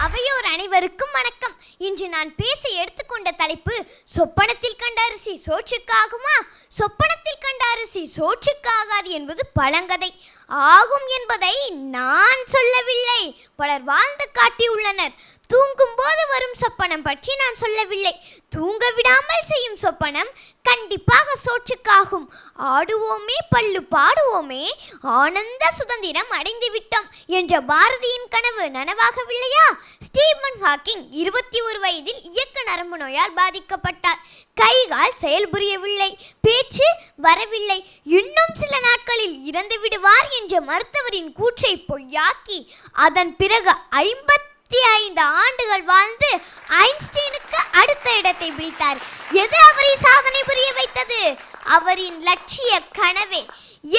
அவையோர் அனைவருக்கும் வணக்கம். இன்று நான் பேச எடுத்துக்கொண்ட தலைப்பு, சொப்பனத்தில் கண்ட அரிசி சோற்றுக்காகுமா, சொப்பனத்தில் கண்ட அரிசி சோற்றுக்காகாது என்பது பழங்கதை. ஆகும் என்பதை நான் சொல்லவில்லை, பலர் வாழ்ந்து காட்டியுள்ளனர். தூங்கும் போது வரும் சொப்பனம் பற்றி நான் சொல்லவில்லை, தூங்க விடாமல் செய்யும் சொப்பனம் கண்டிப்பாக சோற்றுக்காகும். ஆடுவோமே பள்ளு பாடுவோமே, ஆனந்த சுதந்திரம் அடைந்து விட்டோம் என்ற பாரதியின் கனவு நனவாகவில்லையா? ஸ்டீபன் ஹாக்கிங் 21 வயதில் இயக்க நரம்பு நோயால் பாதிக்கப்பட்டார். கைகால் செயல்புரியவில்லை, பேச்சு வரவில்லை, இன்னும் சில நாட்களில் இறந்து விடுவார் என்ற மருத்துவரின் கூற்றை பொய்யாக்கி அதன் பிறகு 55 ஆண்டுகள் வாழ்ந்து ஐன்ஸ்டீனுக்கு அடுத்த இடத்தை பிடித்தார். எது அவரை சாதனை புரிய வைத்தது? அவரின் லட்சிய கனவே.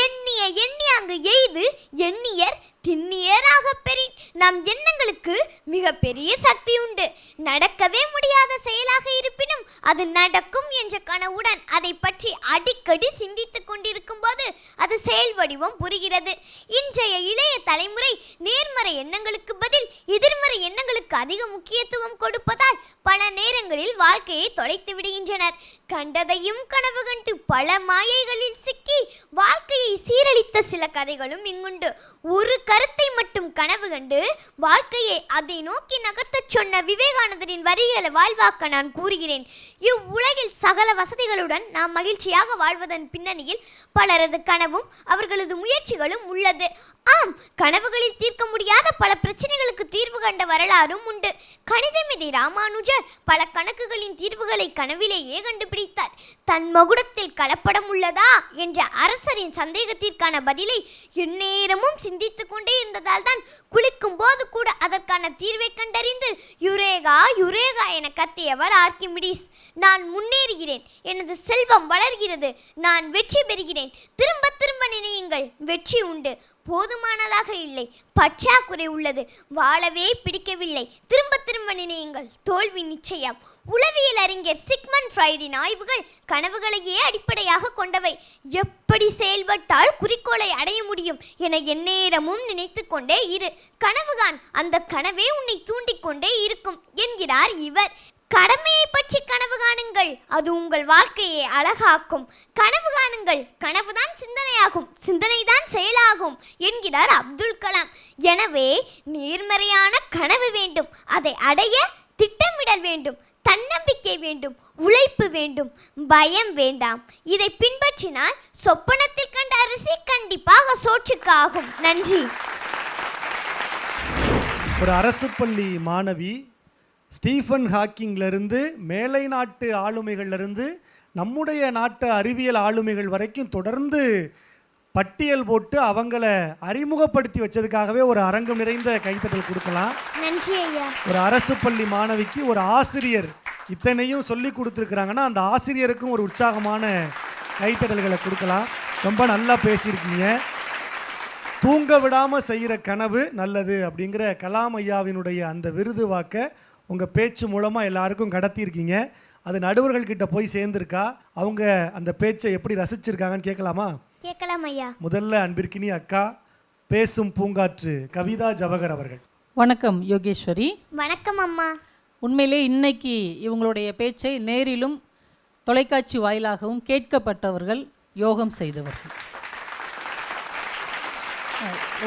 எண்ணிய எண்ணி அங்கு எய்து எண்ணியர் திண்ணியராக பெறின். நம் எண்ணங்களுக்கு மிக பெரிய சக்தி உண்டு. நடக்கவே முடியாத செயலாக இருப்பினும் அது நடக்கும் என்ற கனவுடன் அதை பற்றி அடிக்கடி சிந்தித்துக் கொண்டிருக்கும் போது அது செயல் வடிவம் புரிகிறது. இன்றைய இளைய தலைமுறை நேர்மறை எண்ணங்களுக்கு பதில் எதிர்மறை எண்ணங்களுக்கு அதிக முக்கியத்துவம் கொடுப்பதால் பல நேரங்களில் வாழ்க்கையை தொலைத்து விடுகின்றனர். கண்டதையும் கனவு கண்டு பல மாயைகளில் சிக்கி வாழ்க்கையை சீரழித்த சில கதைகளும் இங்குண்டு. ஒரு கருத்தை மட்டும் கனவு கண்டு வாழ்க்கையை அதை நோக்கி நகர்த்தச் சொன்ன விவேகானந்தரின் வரிகளை வாழ்வாக்க நான் கூறுகிறேன். இவ்வுலகில் சகல வசதிகளுடன் நாம் மகிழ்ச்சியாக வாழ்வதன் பின்னணியில் பலரது கனவும் அவர்களது முயற்சிகளும் உள்ளது. ஆம், கனவுகளில் தீர்க்க முடியாத பல பிரச்சனைகளுக்கு தீர்வு கண்ட வரலாறும் உண்டு. கணிதமேதை ராமானுஜர் பல கணக்குகளின் தீர்வுகளை கனவிலேயே கண்டுபிடித்தார். தன் மகுடத்தில் கலப்படம் உள்ளதா என்ற அரசரின் சந்தேகத்திற்கான பதிலை எந்நேரமும் சிந்தித்துக் கொண்டே இருந்ததால் தான் குளிக்கும் போது கூட அதற்கான தீர்வை கண்டறிந்து யுரேகா யுரேகா என கத்தியவர் ஆர்க்கிமிடிஸ். நான் முன்னேறுகிறேன், எனது செல்வம் வளர்கிறது, நான் வெற்றி பெறுகிறேன். திரும்ப திரும்ப நினையுங்கள், வெற்றி உண்டு. போதுமானதாக இல்லை, பற்றாக்குறை உள்ளது, வாழவே பிடிக்கவில்லை. திரும்ப திரும்ப நினையுங்கள், தோல்வி நிச்சயம். உளவியல் அறிஞர் சிக்மண்ட் ஃப்ராய்டின் ஆய்வுகள் கனவுகளையே அடிப்படையாக கொண்டவை. எப்படி செயல்பட்டால் குறிக்கோளை அடைய முடியும் என எந்நேரமும் நினைத்து கொண்டே இரு. கனவுகான், அந்த கனவே உன்னை தூண்டிக்கொண்டே இருக்கும் என்கிறார் இவர். கடமையை பற்றி கனவு காணுங்கள், அது உங்கள் வாழ்க்கையை அழகாக்கும். கனவு காணுங்கள், கனவுதான் சிந்தனையாகும், சிந்தனைதான் செயலாகும் என்கிறார் அப்துல் கலாம். எனவே நேர்மறையான கனவு வேண்டும், அதை அடைய திட்டமிடல் வேண்டும், தன்னம்பிக்கை வேண்டும், உழைப்பு வேண்டும், பயம் வேண்டாம். இதை பின்பற்றினால் சொப்பனத்தில் கண்ட அரிசி கண்டிப்பாக சோற்றுக்காகும். நன்றி. ஒரு அரசு பள்ளி மாணவி ஸ்டீஃபன் ஹாக்கிங்லேருந்து மேலை நாட்டு ஆளுமைகள்லேருந்து நம்முடைய நாட்டு அறிவியல் ஆளுமைகள் வரைக்கும் தொடர்ந்து பட்டியல் போட்டு அவங்கள அறிமுகப்படுத்தி வச்சதுக்காகவே ஒரு அரங்கம் நிறைந்த கைத்தட்டல் கொடுக்கலாம். நன்றி ஐயா. ஒரு அரசு பள்ளி மாணவிக்கு ஒரு ஆசிரியர் இத்தனையும் சொல்லி கொடுத்துருக்குறாங்கன்னா அந்த ஆசிரியருக்கும் ஒரு உற்சாகமான கைத்தட்டல்களை கொடுக்கலாம். ரொம்ப நல்லா பேசியிருக்கீங்க. தூங்க விடாமல் செய்கிற கனவு நல்லது அப்படிங்கிற கலாம் ஐயாவினுடைய அந்த விருது வாக்க உங்கள் பேச்சு மூலமாக எல்லாருக்கும் கடத்தியிருக்கீங்க. அது நடுவர்கள்கிட்ட போய் சேர்ந்துருக்கா? அவங்க அந்த பேச்சை எப்படி ரசிச்சிருக்காங்கன்னு கேட்கலாமா? கேட்கலாம் ஐயா. முதல்ல அன்பிற்கினி அக்கா பேசும் பூங்காற்று கவிதா ஜவஹர் அவர்கள். வணக்கம் யோகேஸ்வரி. வணக்கம் அம்மா. உண்மையிலே இன்னைக்கு இவங்களுடைய பேச்சை நேரிலும் தொலைக்காட்சி வாயிலாகவும் கேட்கப்பட்டவர்கள், யோகம் செய்தவர்கள்.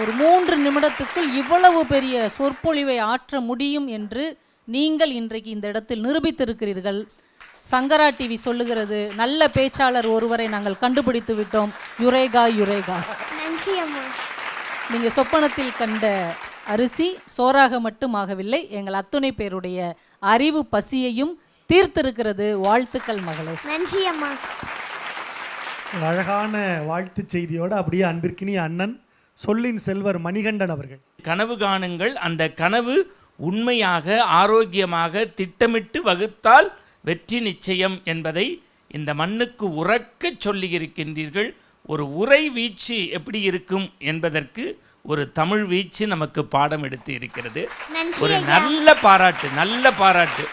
ஒரு 3 நிமிடத்துக்குள் இவ்வளவு பெரிய சொற்பொழிவை ஆற்ற முடியும் என்று நீங்கள் இன்றைக்கு இந்த இடத்தில் நிரூபித்திருக்கிறீர்கள். சங்கரா டிவி சொல்லுகிறது, நல்ல பேச்சாளர் ஒருவரை நாங்கள் கண்டுபிடித்து விட்டோம், யுரேகா யுரேகா. நன்றி அம்மா. நீங்கள் சொப்பனத்தில் கண்ட அரிசி சோறாக மட்டும் ஆகவில்லை, எங்கள் அத்துணை பேருடைய அறிவு பசியையும் தீர்த்திருக்கிறது. வாழ்த்துக்கள் மகளே. நன்றி அம்மா. அழகான வாழ்த்து செய்தியோடு அப்படியே அன்பிற்கினி அண்ணன் சொல்லின் செல்வர் மணிகண்டன் அவர்கள். கனவு காணுங்கள், அந்த கனவு உண்மையாக ஆரோக்கியமாக திட்டமிட்டு வகுத்தால் வெற்றி நிச்சயம் என்பதை இந்த மண்ணுக்கு உறக்க சொல்லியிருக்கின்றீர்கள். ஒரு உரை வீச்சு எப்படி இருக்கும் என்பதற்கு ஒரு தமிழ் வீச்சு நமக்கு பாடம் எடுத்து இருக்கிறது. ஒரு நல்ல பாராட்டு, நல்ல பாராட்டு.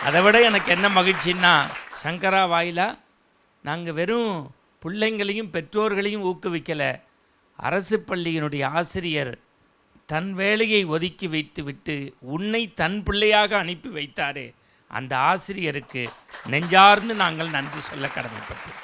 அதை விட எனக்கு என்ன மகிழ்ச்சின்னா, சங்கரா வாயிலா நாங்கள் வெறும் பிள்ளைங்களையும் பெற்றோர்களையும் ஊக்குவிக்கலை, அரசு பள்ளியினுடைய ஆசிரியர் தன் வேலையை ஒதுக்கி வைத்துவிட்டு உன்னை தன் பிள்ளையாக அனுப்பி வைத்தாரே, அந்த ஆசிரியருக்கு நெஞ்சார்ந்து நாங்கள் நன்றி சொல்ல கடமைப்பட்டோம்.